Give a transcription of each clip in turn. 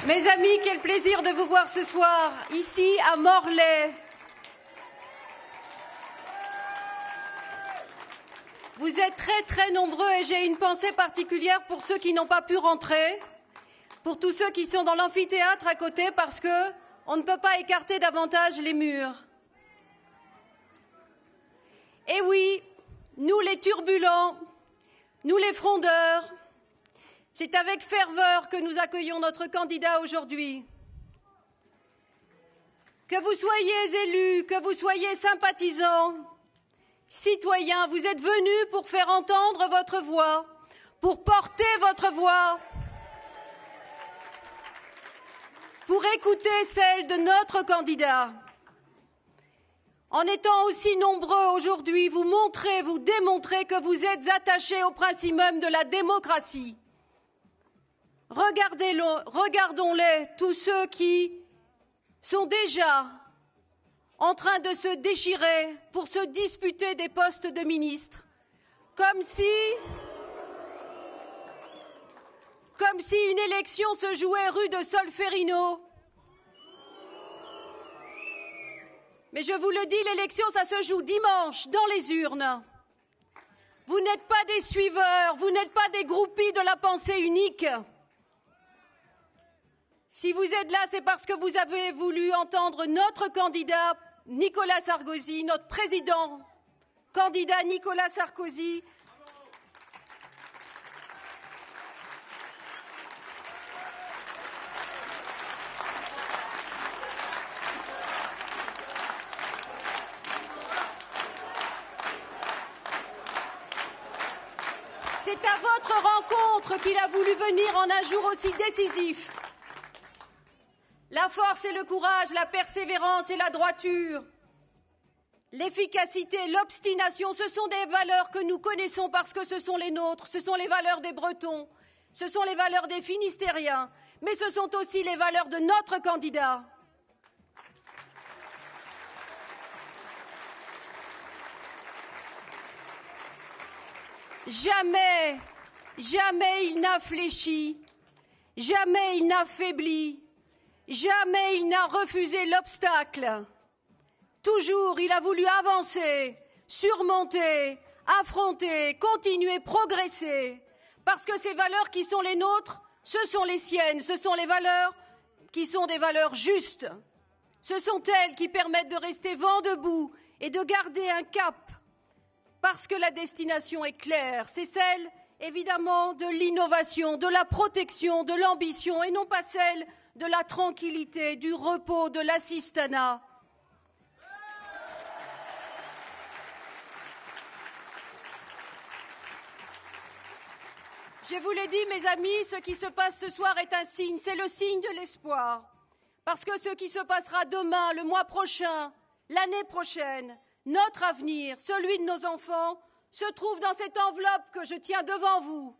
Mes amis, quel plaisir de vous voir ce soir, ici à Morlaix. Vous êtes très nombreux et j'ai une pensée particulière pour ceux qui n'ont pas pu rentrer, pour tous ceux qui sont dans l'amphithéâtre à côté parce qu'on ne peut pas écarter davantage les murs. Et oui, nous les turbulents, nous les frondeurs, c'est avec ferveur que nous accueillons notre candidat aujourd'hui. Que vous soyez élus, que vous soyez sympathisants, citoyens, vous êtes venus pour faire entendre votre voix, pour porter votre voix, pour écouter celle de notre candidat. En étant aussi nombreux aujourd'hui, vous montrez, vous démontrez que vous êtes attachés au principe même de la démocratie. Regardons-les, tous ceux qui sont déjà en train de se déchirer pour se disputer des postes de ministres, comme si une élection se jouait rue de Solferino. Mais je vous le dis, l'élection, ça se joue dimanche, dans les urnes. Vous n'êtes pas des suiveurs, vous n'êtes pas des groupies de la pensée unique. Si vous êtes là, c'est parce que vous avez voulu entendre notre candidat Nicolas Sarkozy, notre président, candidat Nicolas Sarkozy. C'est à votre rencontre qu'il a voulu venir en un jour aussi décisif. La force et le courage, la persévérance et la droiture, l'efficacité, l'obstination, ce sont des valeurs que nous connaissons parce que ce sont les nôtres, ce sont les valeurs des Bretons, ce sont les valeurs des Finistériens, mais ce sont aussi les valeurs de notre candidat. Jamais il n'a fléchi, jamais il n'a faibli. Jamais il n'a refusé l'obstacle. Toujours, il a voulu avancer, surmonter, affronter, continuer, progresser. Parce que ces valeurs qui sont les nôtres, ce sont les siennes. Ce sont les valeurs qui sont des valeurs justes. Ce sont elles qui permettent de rester vent debout et de garder un cap. Parce que la destination est claire. C'est celle, évidemment, de l'innovation, de la protection, de l'ambition et non pas celle de la tranquillité, du repos, de l'assistanat. Je vous l'ai dit, mes amis, ce qui se passe ce soir est un signe, c'est le signe de l'espoir. Parce que ce qui se passera demain, le mois prochain, l'année prochaine, notre avenir, celui de nos enfants, se trouve dans cette enveloppe que je tiens devant vous.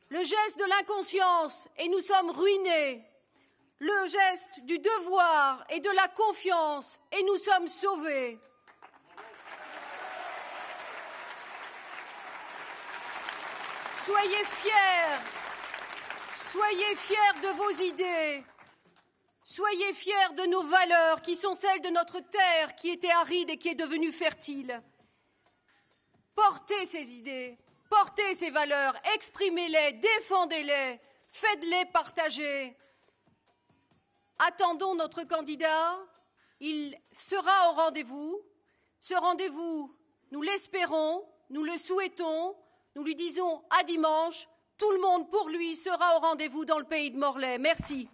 Le geste de l'inconscience, et nous sommes ruinés. Le geste du devoir et de la confiance, et nous sommes sauvés. Soyez fiers de vos idées, soyez fiers de nos valeurs qui sont celles de notre terre qui était aride et qui est devenue fertile. Portez ces idées, portez ces valeurs, exprimez-les, défendez-les, faites-les partager. Attendons notre candidat, il sera au rendez-vous. Ce rendez-vous, nous l'espérons, nous le souhaitons, nous lui disons à dimanche. Tout le monde pour lui sera au rendez-vous dans le pays de Morlaix. Merci.